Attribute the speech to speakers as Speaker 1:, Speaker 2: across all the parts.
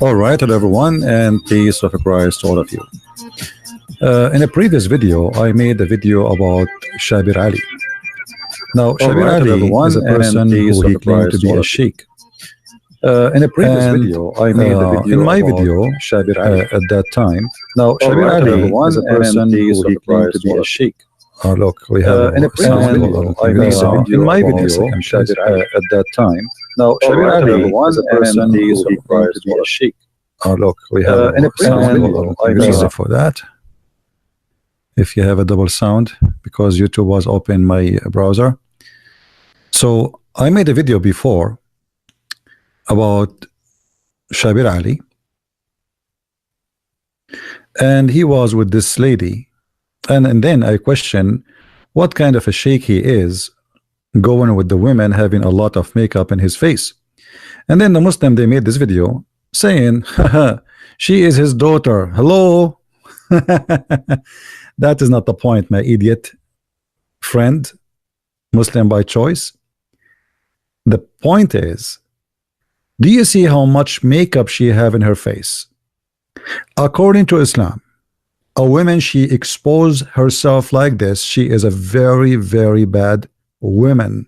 Speaker 1: All right, hello everyone, and peace of Christ to all of you. In a previous video, I made a video about Shabir Ali. Now, Shabir Ali is a person who he claimed to be a sheikh. In a previous video, I made a video in my video Shabir Ali at that time. Now, Shabir Ali is a person who he claimed to be a sheikh. Look, we have in a previous video, I made a video in my video Shabir Ali at that time. Now, Shabir Ali is a person who he claimed to be a sheikh. Look, we have in a previous video, I made a for that. If you have a double sound, because YouTube was open my browser. So I made a video before about Shabir Ali, and he was with this lady, and then I question what kind of a sheikh he is, going with the women having a lot of makeup in his face. And then the Muslim, they made this video saying, haha, she is his daughter. Hello. That is not the point, my idiot friend, Muslim by choice. The point is, do you see how much makeup she have in her face? According to Islam, a woman, she expose herself like this, she is a very, very bad woman.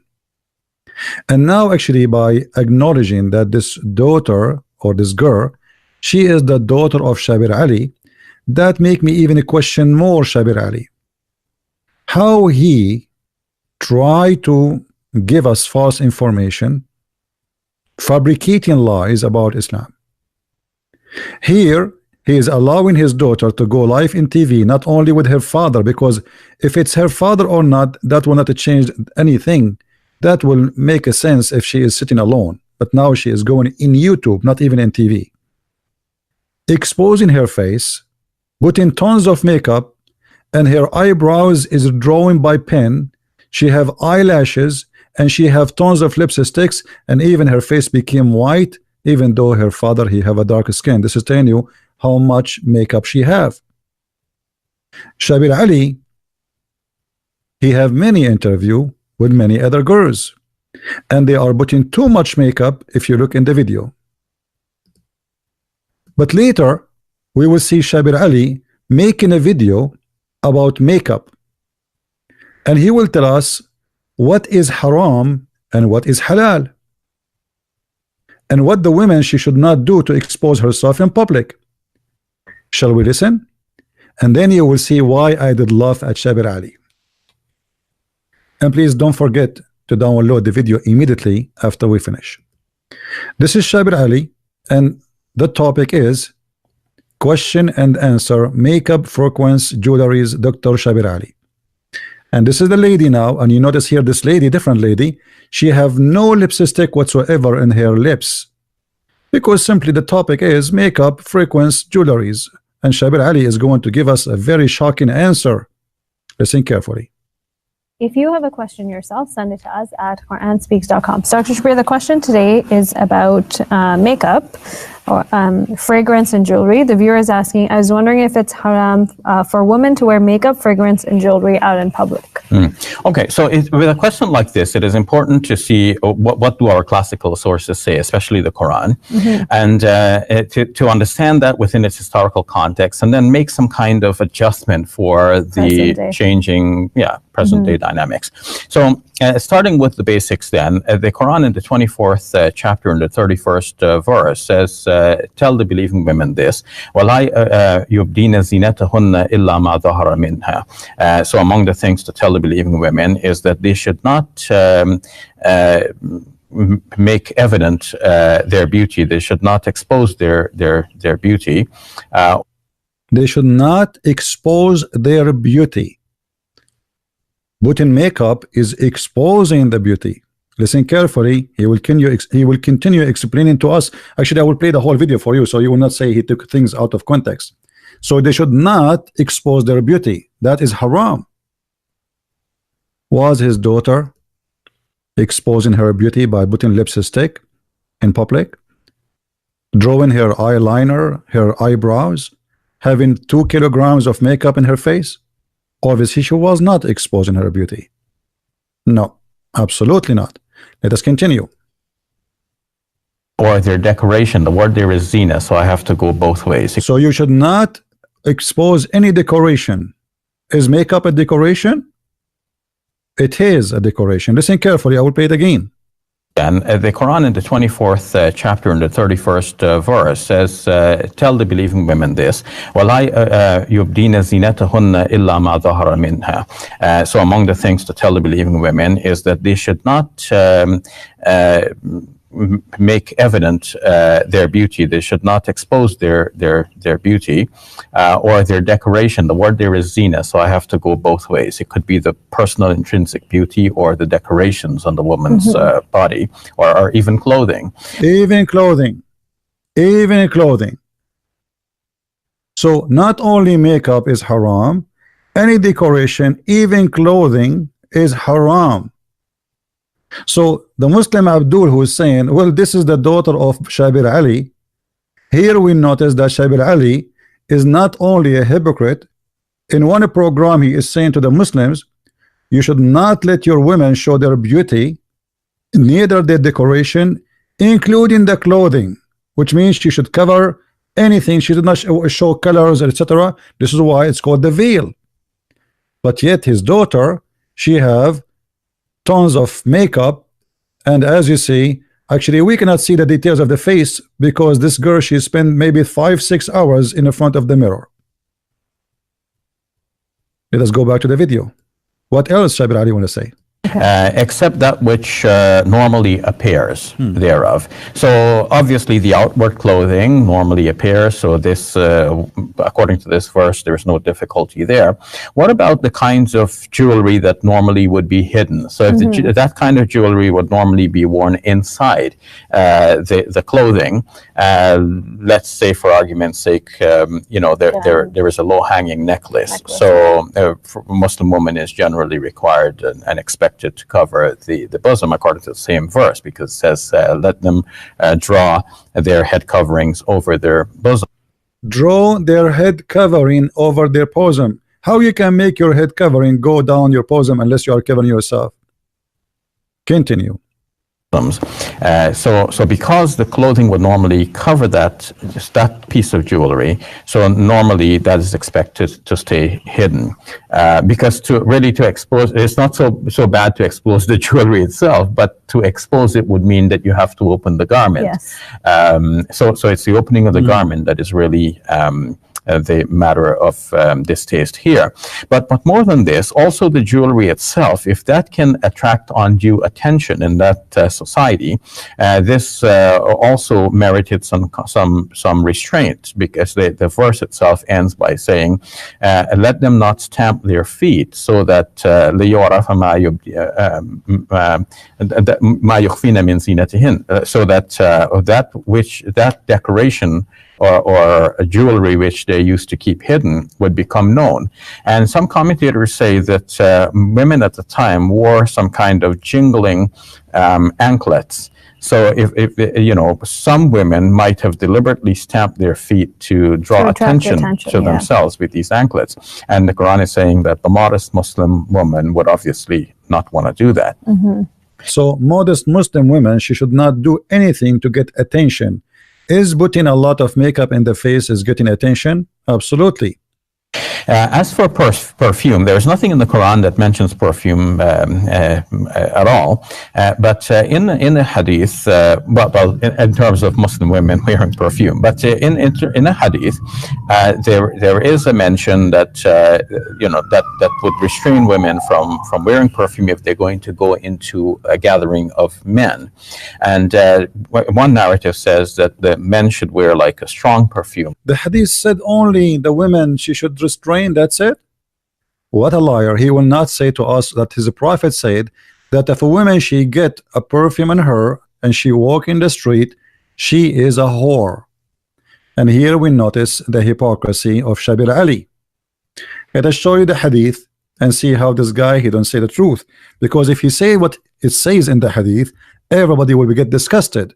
Speaker 1: And now actually by acknowledging that this daughter or this girl, she is the daughter of Shabir Ali, that make me even question more Shabir Ali. How he try to give us false information, fabricating lies about Islam. Here he is allowing his daughter to go live in TV, not only with her father, because if it's her father or not, that will not change anything. That will make a sense if she is sitting alone, but now she is going in YouTube, not even in TV, exposing her face, putting tons of makeup, and her eyebrows is drawing by pen. She have eyelashes, and she have tons of lipsticks, and even her face became white, even though her father, he have a dark skin. This is telling you how much makeup she have. Shabir Ali, he have many interview with many other girls, and they are putting too much makeup if you look in the video. But later we will see Shabir Ali making a video about makeup, and he will tell us what is haram and what is halal, and what the women she should not do to expose herself in public. Shall we listen? And then you will see why I did laugh at Shabir Ali. And please don't forget to download the video immediately after we finish. This is Shabir Ali, and the topic is question and answer, makeup, frequency, jewelries, Dr. Shabir Ali. And this is the lady now, and you notice here this lady, different lady, she have no lipstick whatsoever in her lips, because simply the topic is makeup, frequency, jewelries, and Shabir Ali is going to give us a very shocking answer. Listen carefully.
Speaker 2: If you have a question yourself, send it to us at QuranSpeaks.com. So Dr. Shabir, the question today is about makeup, or fragrance and jewelry. The viewer is asking, I was wondering if it's haram for women to wear makeup, fragrance, and jewelry out in public.
Speaker 3: Okay, so with a question like this, it is important to see what do our classical sources say, especially the Quran, and to understand that within its historical context, and then make some kind of adjustment for the changing, present-day dynamics. So starting with the basics then, the Quran in the 24th chapter in the 31st verse says, tell the believing women this, وَلَا يُبْدِينَ زِينَتَهُنَّ إِلَّا مَا ظَهَرَ مِنْهَا. So among the things to tell the believing women is that they should not make evident their beauty. They should not expose their beauty.
Speaker 1: They should not expose their beauty. Putting makeup is exposing the beauty. Listen carefully. He will continue explaining to us. Actually, I will play the whole video for you, so you will not say he took things out of context. So they should not expose their beauty. That is haram. Was his daughter exposing her beauty by putting lipstick in public, drawing her eyeliner, her eyebrows, having 2 kilograms of makeup in her face? Obviously she was not exposing her beauty. No, absolutely not. Let us continue.
Speaker 3: or their decoration. The word there is zina, so I have to go both ways.
Speaker 1: So you should not expose any decoration. Is makeup a decoration? It is a decoration. Listen carefully, I will play it again.
Speaker 3: And the Quran in the 24th chapter in the 31st verse says, tell the believing women this, وَلَا يُبْدِينَ زِينَتَهُنَّ إِلَّا مَا ظَهَرَ مِنْهَا. So among the things to tell the believing women is that they should not make evident their beauty. They should not expose their beauty or their decoration. The word there is zina, so I have to go both ways. It could be the personal intrinsic beauty or the decorations on the woman's body, or even clothing.
Speaker 1: Even clothing. Even clothing. So not only makeup is haram, any decoration, even clothing, is haram. So the Muslim Abdul, who is saying, well, this is the daughter of Shabir Ali, here we notice that Shabir Ali is not only a hypocrite. In one program he is saying to the Muslims, you should not let your women show their beauty, neither their decoration, including the clothing, which means she should cover anything. She did not show colors, etc. This is why it's called the veil. But yet his daughter, she have tons of makeup, and as you see, actually we cannot see the details of the face because this girl, she spent maybe 5-6 hours in the front of the mirror. Let us go back to the video. What else Shabir Ali want to say?
Speaker 3: Except that which normally appears thereof. So obviously the outward clothing normally appears, so this according to this verse there is no difficulty there. What about the kinds of jewelry that normally would be hidden? So if that kind of jewelry would normally be worn inside the clothing, let's say for argument's sake, you know, there is a low-hanging necklace. So a Muslim woman is generally required and expected to cover the bosom according to the same verse, because it says let them draw their head coverings over their bosom.
Speaker 1: Draw their head covering over their bosom. How you can make your head covering go down your bosom unless you are covering yourself? Continue.
Speaker 3: So because the clothing would normally cover just that piece of jewelry, so normally that is expected to stay hidden, because to expose, it's not so bad to expose the jewelry itself, but to expose it would mean that you have to open the garment.
Speaker 2: Yes.
Speaker 3: So it's the opening of the garment that is really the matter of distaste here. But more than this, also the jewelry itself, if that can attract undue attention in that society, this also merited some restraint, because the verse itself ends by saying, let them not stamp their feet, so that so that decoration or a jewelry which they used to keep hidden would become known. And some commentators say that women at the time wore some kind of jingling anklets. So if you know, some women might have deliberately stamped their feet to draw attention to themselves with these anklets. And the Quran is saying that the modest Muslim woman would obviously not want to do that.
Speaker 1: So modest Muslim women, she should not do anything to get attention. Is putting a lot of makeup in the face is getting attention? Absolutely.
Speaker 3: As for perfume, there's nothing in the Quran that mentions perfume at all. But in the hadith, in terms of Muslim women wearing perfume, but in a hadith, there is a mention that you know, that would restrain women from wearing perfume if they're going to go into a gathering of men. And one narrative says that the men should wear like a strong perfume.
Speaker 1: The hadith said only the women, she should restrain. That's it. What a liar. He will not say to us that his prophet said that if a woman, she get a perfume on her and she walk in the street, she is a whore. And here we notice the hypocrisy of Shabir Ali. Let us show you the hadith and see how this guy, he don't say the truth, because if he say what it says in the hadith, everybody will get disgusted.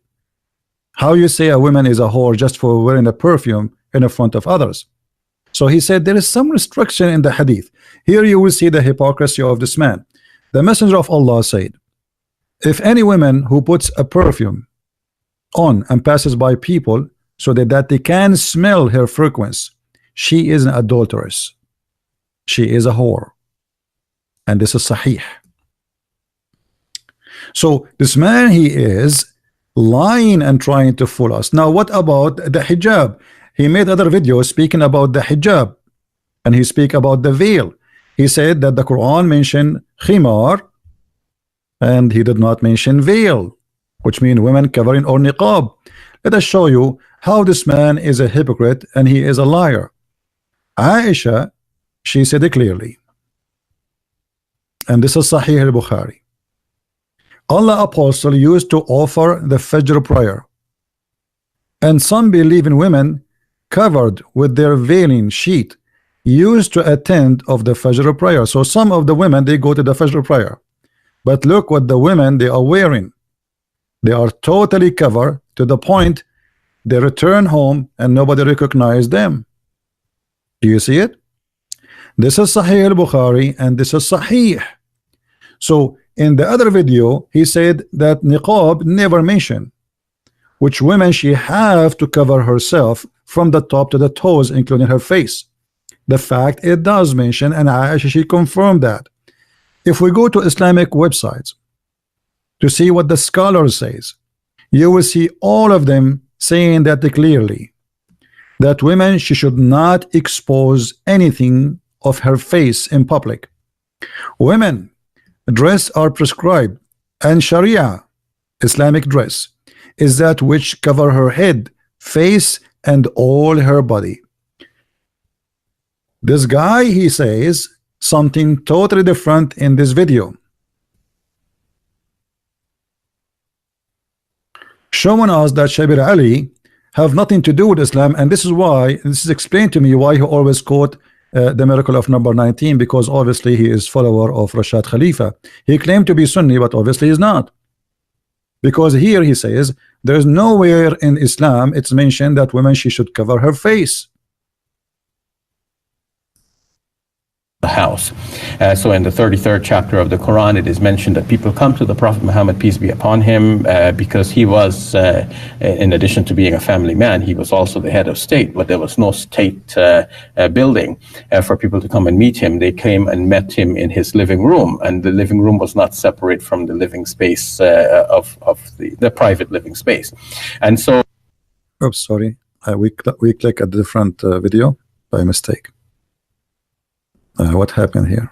Speaker 1: How you say a woman is a whore just for wearing a perfume in the front of others? So he said there is some restriction in the hadith. Here you will see the hypocrisy of this man. The Messenger of Allah said, if any woman who puts a perfume on and passes by people so that they can smell her fragrance, she is an adulteress. She is a whore. And this is sahih. So this man, he is lying and trying to fool us. Now what about the hijab? He made other videos speaking about the hijab, and he speak about the veil. He said that the Quran mentioned khimar and he did not mention veil, which means women covering or niqab. Let us show you how this man is a hypocrite and he is a liar. Aisha, she said it clearly, and this is Sahih al-Bukhari. Allah apostle used to offer the Fajr prayer, and some believing women covered with their veiling sheet used to attend of the Fajr prayer. So some of the women, they go to the Fajr prayer, but look what the women they are wearing. They are totally covered to the point they return home and nobody recognized them. Do you see it? This is Sahih al-Bukhari and this is Sahih. So in the other video, he said that niqab never mentioned, which women she have to cover herself from the top to the toes, including her face. The fact it does mention, and Aisha, she confirmed that. If we go to Islamic websites to see what the scholars says, you will see all of them saying that clearly, that women, she should not expose anything of her face in public. Women dress are prescribed, and Sharia, Islamic dress, is that which cover her head, face, and all her body. This guy, he says something totally different in this video, showing us that Shabir Ali have nothing to do with Islam, and this is why, this is explained to me why he always quote the miracle of number 19, because obviously he is follower of Rashad Khalifa. He claimed to be Sunni, but obviously is not, because here he says there's nowhere in Islam it's mentioned that women she should cover her face.
Speaker 3: The house. So in the 33rd chapter of the Quran, it is mentioned that people come to the Prophet Muhammad, peace be upon him, because he was, in addition to being a family man, he was also the head of state, but there was no state building for people to come and meet him. They came and met him in his living room, and the living room was not separate from the living space of the private living space. And so...
Speaker 1: Oops, sorry. We click a different video by mistake. What happened here?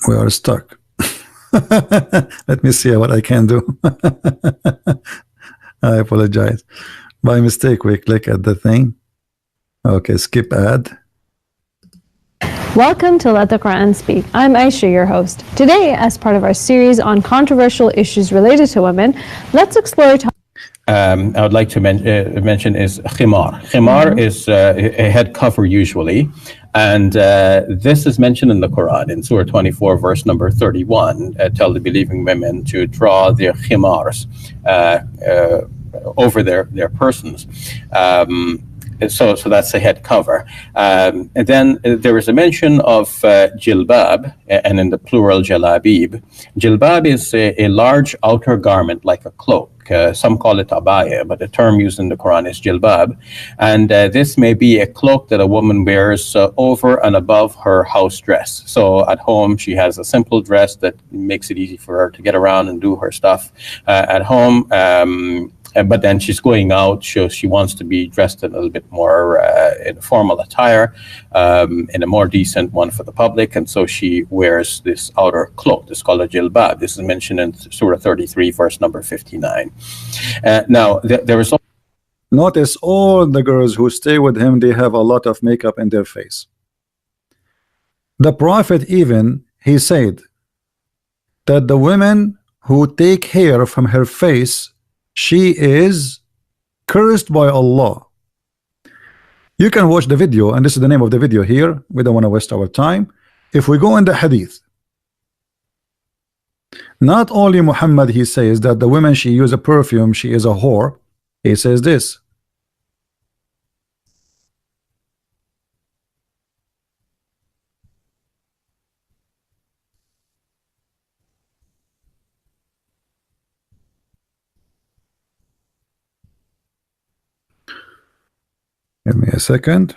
Speaker 1: We are stuck. Let me see what I can do. I apologize. By mistake, we click at the thing. Okay, skip ad.
Speaker 2: Welcome to Let the Quran Speak. I'm Aisha, your host. Today, as part of our series on controversial issues related to women, let's explore
Speaker 3: I would like to mention is khimar. Khimar is a head cover usually, and this is mentioned in the Quran in Surah 24, verse number 31. Tell the believing women to draw their khimars over their persons. So that's a head cover. And then there is a mention of jilbab, and in the plural jalabib. Jilbab is a large outer garment like a cloak. Some call it abaya, but the term used in the Quran is jilbab. And this may be a cloak that a woman wears over and above her house dress. So at home, she has a simple dress that makes it easy for her to get around and do her stuff at home. But then she's going out, she wants to be dressed in a little bit more in a formal attire, in a more decent one for the public, and so she wears this outer cloak. This is called a jilbab. This is mentioned in Surah 33, verse number 59. Now, there is...
Speaker 1: Notice all the girls who stay with him, they have a lot of makeup in their face. The Prophet even, he said that the women who take hair from her face, she is cursed by Allah. You can watch the video, and this is the name of the video here. We don't want to waste our time. If we go in the hadith, not only Muhammad, he says that the women she use a perfume, she is a whore. He says this. Give me a second.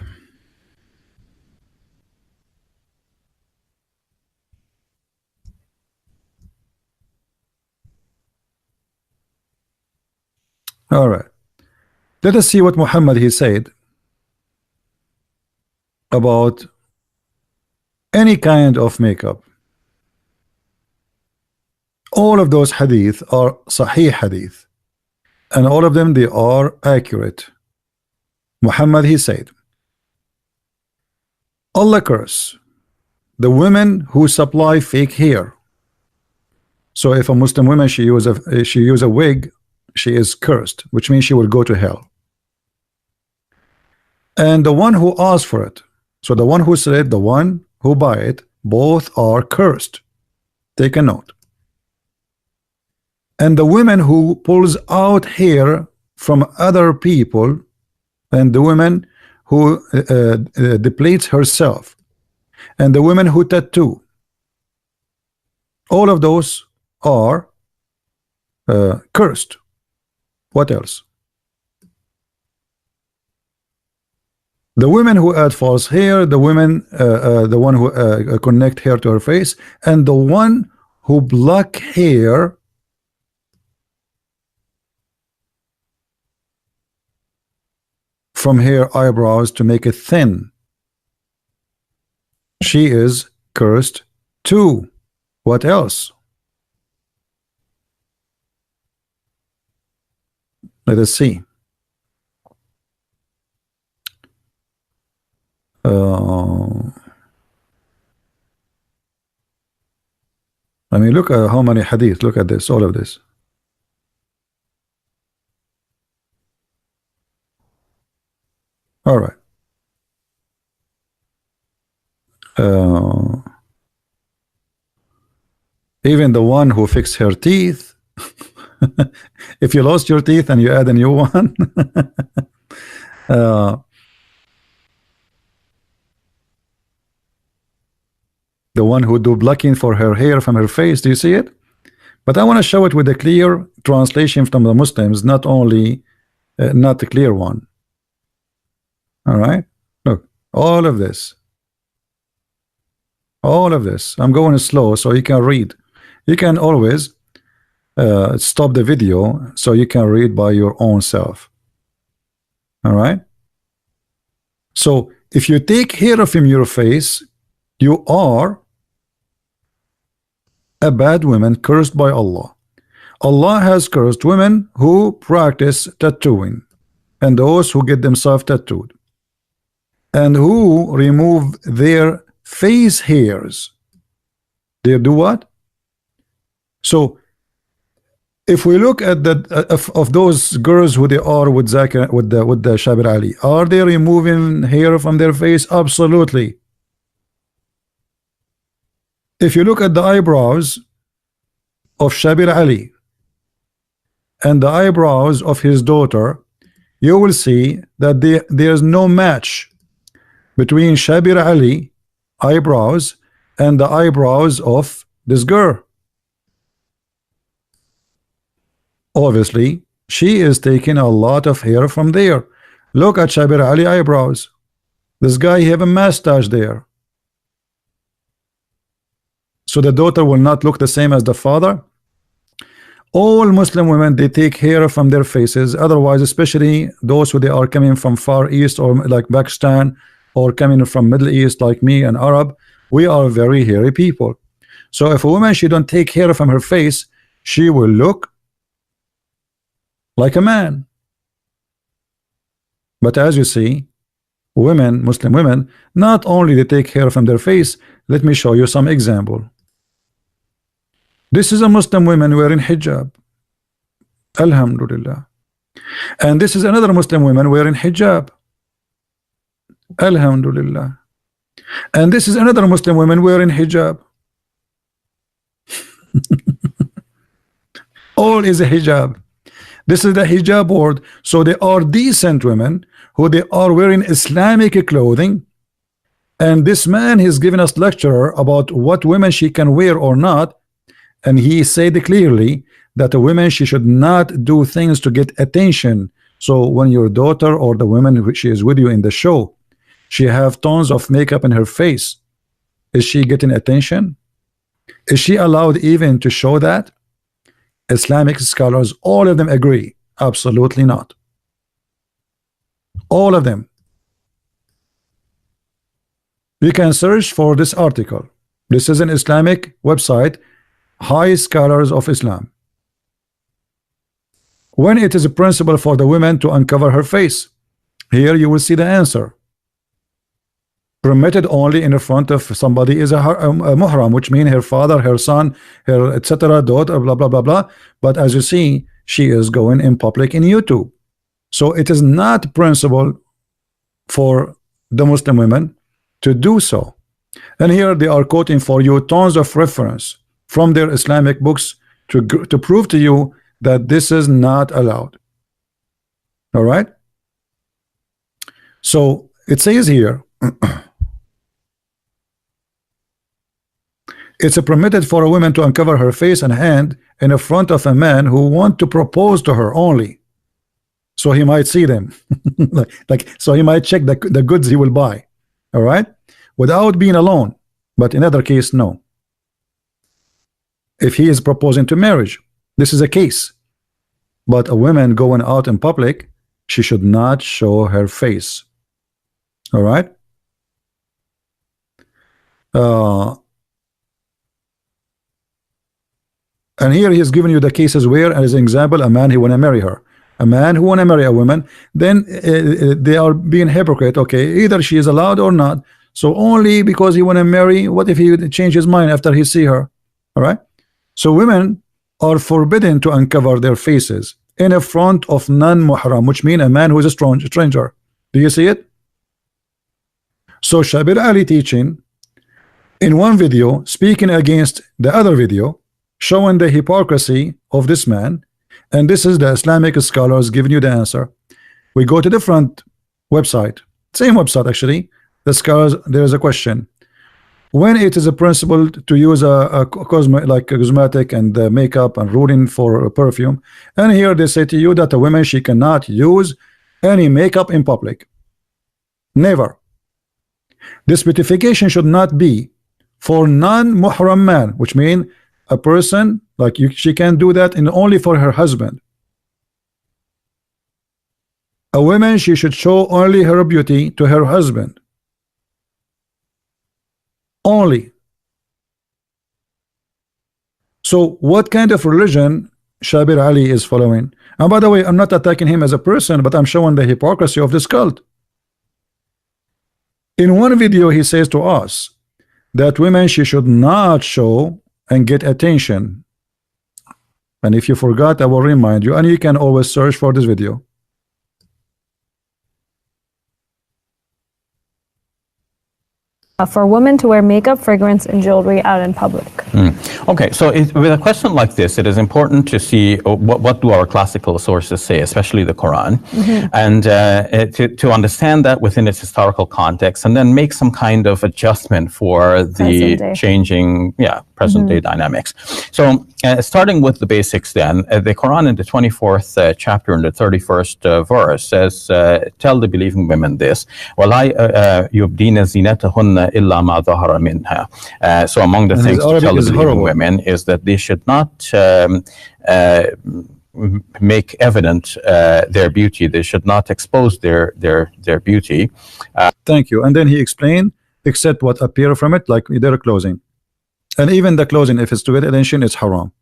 Speaker 1: All right. Let us see what Muhammad he said about any kind of makeup. All of those hadith are sahih hadith, and all of them they are accurate. Muhammad he said, Allah curse the women who supply fake hair. So if a Muslim woman she use a wig, she is cursed, which means she will go to hell. And the one who asks for it, so the one who said, the one who buy it, both are cursed. Take a note. And the women who pulls out hair from other people, and the women who depletes herself, and the women who tattoo, all of those are cursed. What else? The women who add false hair, the women, the one who connect hair to her face, and the one who block hair from her eyebrows to make it thin. She is cursed too. What else? Let us see. I mean, look at how many hadith. Look at this, all of this. All right. Even the one who fixed her teeth. If you lost your teeth and you add a new one, the one who do blocking for her hair from her face. Do you see it? But I want to show it with a clear translation from the Muslims, not only not the clear one. All right, look, all of this, I'm going slow so you can read. You can always stop the video so you can read by your own self. All right, so if you take hair from your face, you are a bad woman cursed by Allah. Allah has cursed women who practice tattooing and those who get themselves tattooed and who remove their face hairs. They do what? So if we look at the of those girls who they are with Zakir, with the Shabir Ali, are they removing hair from their face? Absolutely. If you look at the eyebrows of Shabir Ali and the eyebrows of his daughter, you will see that there's no match between Shabir Ali eyebrows and the eyebrows of this girl. Obviously, she is taking a lot of hair from there. Look at Shabir Ali eyebrows. This guy, he have a mustache there. So the daughter will not look the same as the father. All Muslim women, they take hair from their faces. Otherwise, especially those who they are coming from Far East or like Pakistan, or coming from Middle East like me and Arab, we are very hairy people. So if a woman, she don't take hair from her face, she will look like a man. But as you see, women, Muslim women, not only they take hair from their face. Let me show you some example. This is a Muslim woman wearing hijab. Alhamdulillah. And this is another Muslim woman wearing hijab. Alhamdulillah. And this is another Muslim woman wearing hijab. All is a hijab. This is the hijab word. So they are decent women who they are wearing Islamic clothing. And this man is giving us lecture about what women she can wear or not. And he said clearly that a woman, she should not do things to get attention. So when your daughter or the woman who she is with you in the show, she have tons of makeup in her face, is she getting attention? Is she allowed even to show that? Islamic scholars, all of them agree, absolutely not. All of them. You can search for this article. This is an Islamic website, High Scholars of Islam. When it is a principle for the woman to uncover her face, here you will see the answer. Permitted only in the front of somebody is a muhram, which means her father, her son, her etc. daughter, blah blah blah blah. But as you see, she is going in public in YouTube. So it is not principle for the Muslim women to do so. And here they are quoting for you tons of reference from their Islamic books to prove to you that this is not allowed. All right. So it says here, it's permitted for a woman to uncover her face and hand in the front of a man who want to propose to her only. So he might see them. So he might check the goods he will buy. All right. Without being alone. But in other case, no. If he is proposing to marriage, this is a case. But a woman going out in public, she should not show her face. All right. And here he's giving you the cases where, as an example, a man who want to marry her, a man who want to marry a woman, then they are being hypocrite. Okay, either she is allowed or not. So only because he want to marry, what if he change his mind after he see her? All right. So women are forbidden to uncover their faces in front of non-muhram, which means a man who is a stranger. Do you see it? So Shabir Ali teaching in one video, speaking against the other video, showing the hypocrisy of this man, and this is the Islamic scholars giving you the answer. We go to different website, same website actually. The scholars, there is a question: when it is a principle to use a cosmetic and makeup and ruling for a perfume, and here they say to you that a woman, she cannot use any makeup in public. Never. This beautification should not be for non-muhram man, which means a person like you, she can do that and only for her husband. A woman, she should show only her beauty to her husband. Only. So what kind of religion Shabir Ali is following? And by the way, I'm not attacking him as a person, but I'm showing the hypocrisy of this cult. In one video he says to us that women, she should not show and get attention. And if you forgot, I will remind you, and you can always search for this video.
Speaker 2: For women to wear makeup, fragrance, and jewelry out in public.
Speaker 3: Okay, so with a question like this, it is important to see what do our classical sources say, especially the Quran, and to understand that within its historical context, and then make some kind of adjustment for the changing, present-day dynamics. So, starting with the basics then, the Quran in the 24th chapter and the 31st verse says, tell the believing women this, وَلَا يُبْدِينَ زِينَتَهُنَّ إِلَّا مَا ظَهَرَ مِنْهَا. So among the things to tell the believing women is that they should not make evident their beauty. They should not expose their beauty.
Speaker 1: Thank you. And then he explained, except what appear from it, like their clothing. And even the clothing, if it's to get attention, it's haram.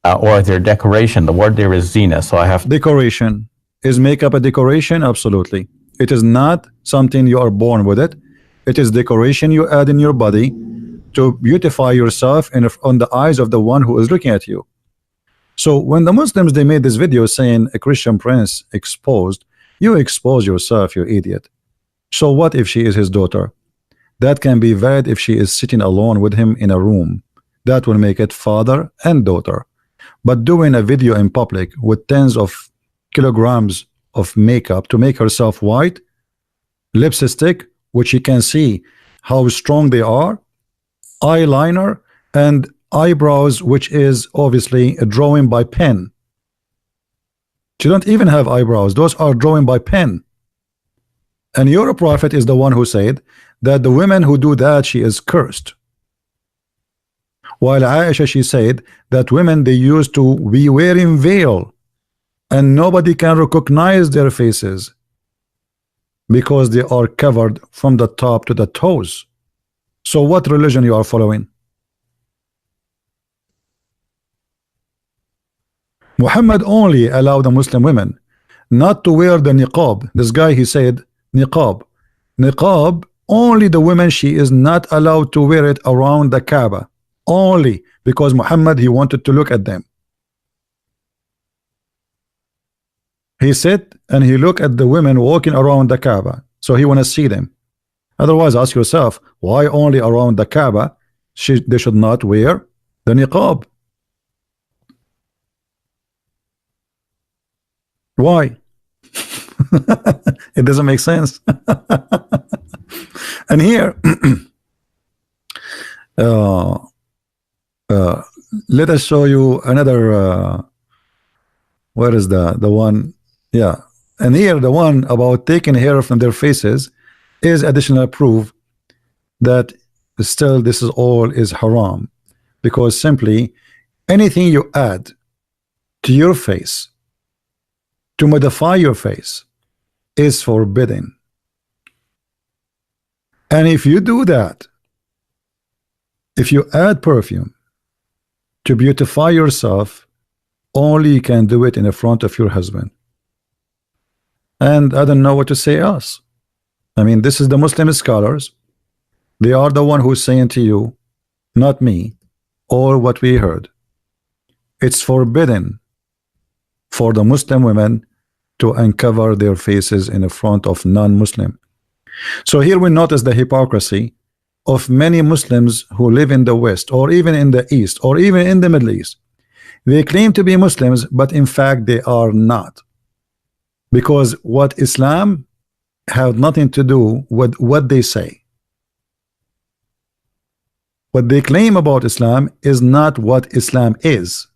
Speaker 3: Or their decoration. The word there is zina. So I have
Speaker 1: decoration. Is makeup a decoration? Absolutely. It is not something you are born with it. It is decoration you add in your body to beautify yourself on the eyes of the one who is looking at you. So when the Muslims, they made this video saying a Christian prince exposed, you expose yourself, you idiot. So what if she is his daughter? That can be valid if she is sitting alone with him in a room. That will make it father and daughter. But doing a video in public with tens of kilograms of makeup to make herself white, lipstick, which you can see how strong they are, eyeliner, and eyebrows, which is obviously a drawing by pen. She don't even have eyebrows. Those are drawn by pen. And your prophet is the one who said that the women who do that, she is cursed. While Aisha, she said that women, they used to be wearing veil and nobody can recognize their faces because they are covered from the top to the toes. So what religion you are following? Muhammad only allowed the Muslim women not to wear the niqab. This guy, he said niqab. Niqab, only the women, she is not allowed to wear it around the Kaaba. Only because Muhammad, he wanted to look at them. He sit and he look at the women walking around the Kaaba, so he want to see them. Otherwise, ask yourself, why only around the Kaaba they should not wear the niqab? Why? It doesn't make sense. And here let us show you another where is the one? Yeah, and here the one about taking hair from their faces is additional proof that still this is all is haram, because simply anything you add to your face to modify your face is forbidden. And if you do that, if you add perfume to beautify yourself, only you can do it in the front of your husband. And I don't know what to say else. I mean, this is the Muslim scholars. They are the one who's saying to you, not me, or what we heard. It's forbidden for the Muslim women to uncover their faces in the front of non-Muslim. So here we notice the hypocrisy of many Muslims who live in the West, or even in the East, or even in the Middle East. They claim to be Muslims, but in fact they are not, because what Islam have nothing to do with what they say. What they claim about Islam is not what Islam is.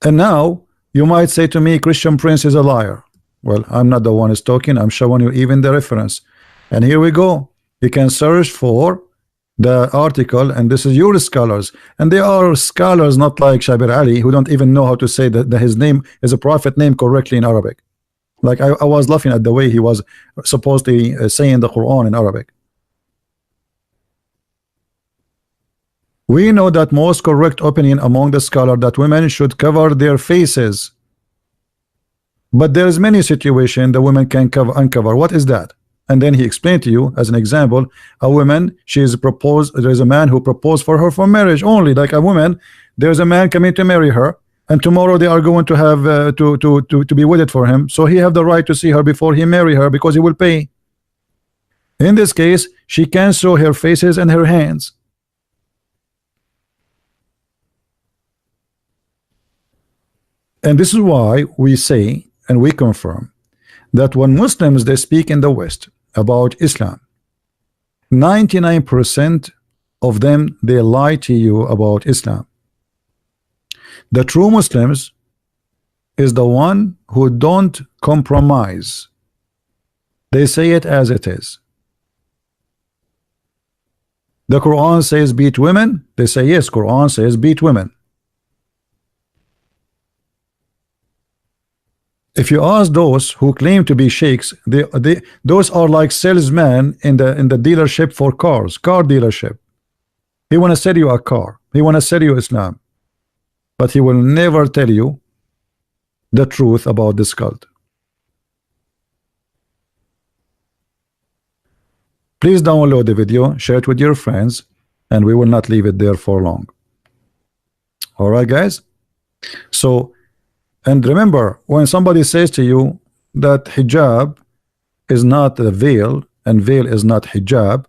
Speaker 1: And now you might say to me, Christian Prince is a liar. Well, I'm not the one who's talking. I'm showing you even the reference. And here we go. You can search for the article, and this is your scholars, and they are scholars not like Shabir Ali, who don't even know how to say that his name is a prophet name correctly in Arabic. Like I was laughing at the way he was supposedly saying the Quran in Arabic. We know that most correct opinion among the scholars that women should cover their faces, but there is many situations the women can uncover. What is that? And then he explained to you as an example, a woman, she is proposed, there is a man who proposed for her for marriage only. Like a woman, there's a man coming to marry her, and tomorrow they are going to have to be wedded for him, so he have the right to see her before he marry her, because he will pay. In this case, she can show her faces and her hands. And this is why we say and we confirm that when Muslims they speak in the West about Islam, 99% of them they lie to you about Islam. The true Muslims is the one who don't compromise. They say it as it is. The Quran says beat women. They say yes, Quran says beat women. If you ask those who claim to be sheikhs, those are like salesmen in the dealership for cars, car dealership. He want to sell you a car. He want to sell you Islam, but he will never tell you the truth about this cult. Please download the video, share it with your friends, and we will not leave it there for long. All right, guys. So. And remember, when somebody says to you that hijab is not a veil and veil is not hijab,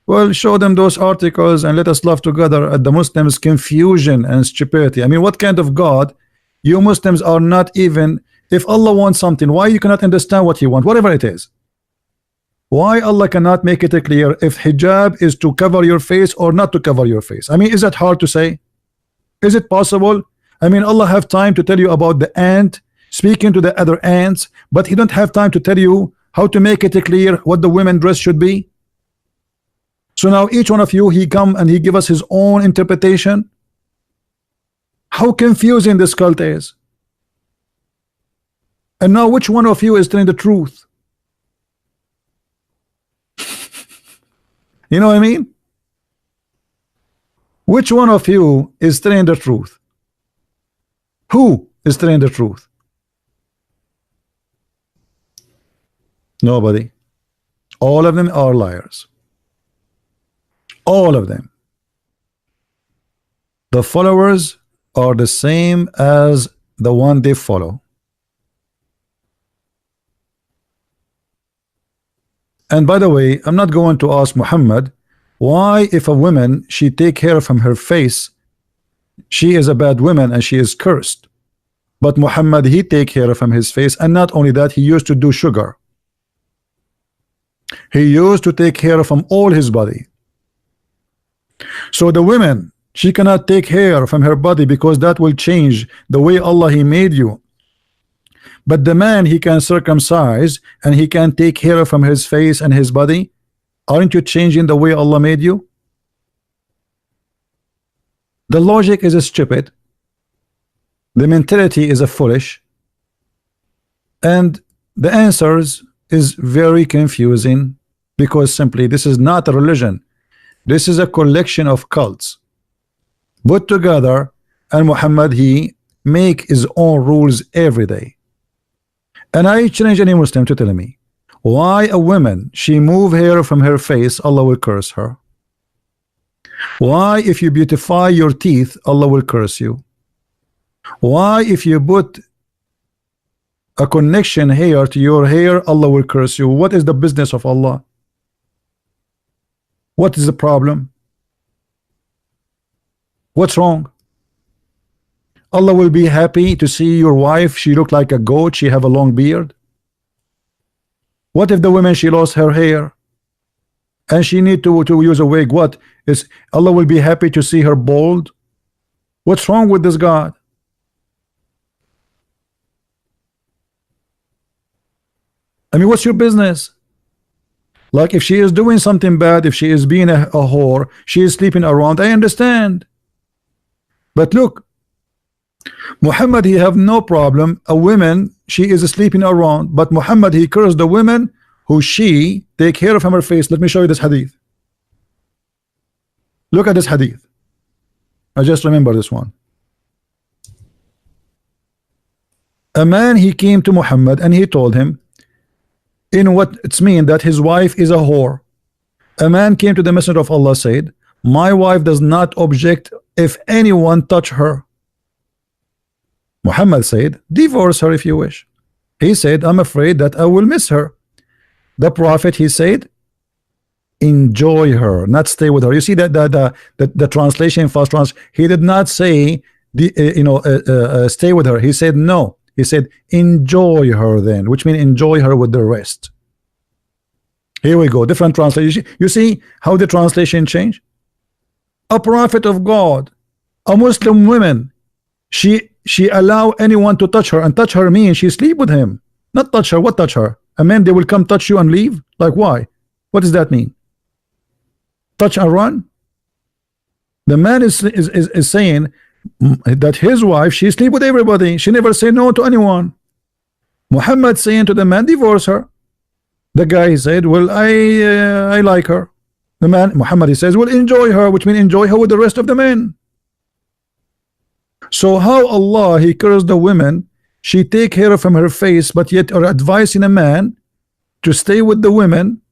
Speaker 1: well, show them those articles and let us laugh together at the Muslims' confusion and stupidity. I mean, what kind of God? You Muslims are not even, if Allah wants something, why you cannot understand what He wants, whatever it is? Why Allah cannot make it clear if hijab is to cover your face or not to cover your face? I mean, is that hard to say? Is it possible? I mean, Allah have time to tell you about the ant speaking to the other ants, but He don't have time to tell you how to make it clear what the women dress should be. So now each one of you, he come and he give us his own interpretation. How confusing this cult is. And now which one of you is telling the truth? You know what I mean? Which one of you is telling the truth? Who is telling the truth? Nobody. All of them are liars. All of them. The followers are the same as the one they follow. And by the way, I'm not going to ask Muhammad why, if a woman she take hair from her face, she is a bad woman and she is cursed. But Muhammad, he take hair from his face, and not only that, he used to do sugar. He used to take hair from all his body. So the women, she cannot take hair from her body because that will change the way Allah He made you. But the man, he can circumcise and he can take hair from his face and his body. Aren't you changing the way Allah made you? The logic is stupid. The mentality is a foolish. And the answers is very confusing, because simply this is not a religion. This is a collection of cults put together, and Muhammad, he make his own rules every day. And I challenge any Muslim to tell me why a woman, she move hair from her face, Allah will curse her. Why if you beautify your teeth, Allah will curse you. Why if you put a connection hair to your hair, Allah will curse you. What is the business of Allah? What is the problem? What's wrong? Allah will be happy to see your wife, she look like a goat, she have a long beard. What if the woman, she lost her hair and she need to use a wig? What is Allah will be happy to see her bald? What's wrong with this God? I mean, what's your business? Like, if she is doing something bad, if she is being a whore, she is sleeping around, I understand. But look, Muhammad, he have no problem. A woman, she is sleeping around, but Muhammad, he cursed the women who she take care of her face. Let me show you this hadith. Look at this hadith. I just remember this one. A man, he came to Muhammad and he told him in what it's mean that his wife is a whore. A man came to the Messenger of Allah, said, my wife does not object if anyone touch her. Muhammad said, divorce her if you wish. He said, I'm afraid that I will miss her. The Prophet, he said, enjoy her, not stay with her. You see that the translation, first translation, he did not say stay with her. He said no. He said enjoy her then, which means enjoy her with the rest. Here we go, different translation. You see how the translation change? A prophet of God, a Muslim woman, she allow anyone to touch her, and touch her means she sleep with him. Not touch her. What touch her? A man, they will come touch you and leave? Like, why? What does that mean? Touch and run? The man is saying that his wife, she sleep with everybody, she never say no to anyone. Muhammad saying to the man, divorce her. The guy said, well, I like her. The man, Muhammad, he says, well, enjoy her, which means enjoy her with the rest of the men. So how Allah, he cursed the women, she take hair from her face, but yet are advising a man to stay with the women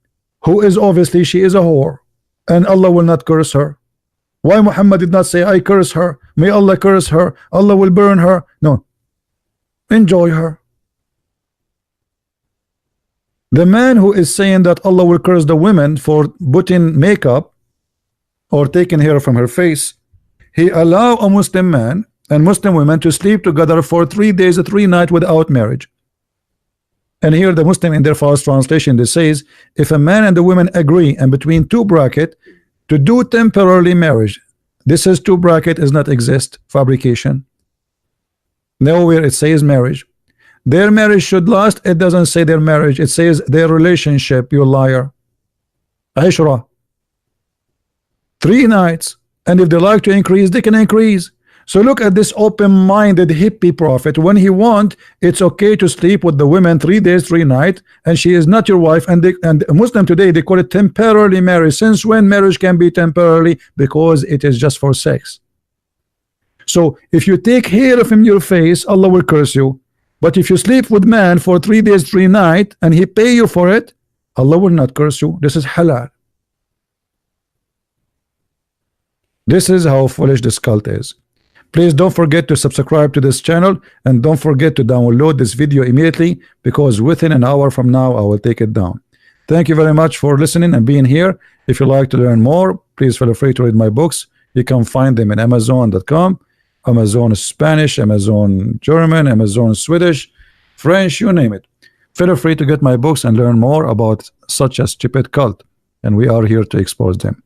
Speaker 1: who is obviously she is a whore, and Allah will not curse her. Why Muhammad did not say I curse her, may Allah curse her, Allah will burn her? No, enjoy her. The man who is saying that Allah will curse the women for putting makeup or taking hair from her face, he allow a Muslim man and Muslim women to sleep together for 3 days and 3 nights without marriage. And here the Muslim in their first translation, they says, if a man and the woman agree and between two bracket to do temporarily marriage, this is two bracket is not exist, fabrication. Nowhere it says marriage. Their marriage should last. It doesn't say their marriage. It says their relationship. You liar. Ishra. 3 nights. And if they like to increase, they can increase. So look at this open-minded hippie prophet. When he want, it's okay to sleep with the women 3 days, 3 nights, and she is not your wife. And Muslim today, they call it temporarily marriage. Since when marriage can be temporarily? Because it is just for sex. So if you take hair from your face, Allah will curse you. But if you sleep with man for 3 days, 3 nights, and he pay you for it, Allah will not curse you. This is halal. This is how foolish this cult is. Please don't forget to subscribe to this channel, and don't forget to download this video immediately, because within an hour from now I will take it down. Thank you very much for listening and being here. If you like to learn more, please feel free to read my books. You can find them in Amazon.com, Amazon Spanish, Amazon German, Amazon Swedish, French, you name it. Feel free to get my books and learn more about such a stupid cult, and we are here to expose them.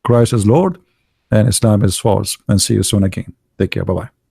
Speaker 1: Christ is Lord and Islam is false. And see you soon again. Take care. Bye-bye.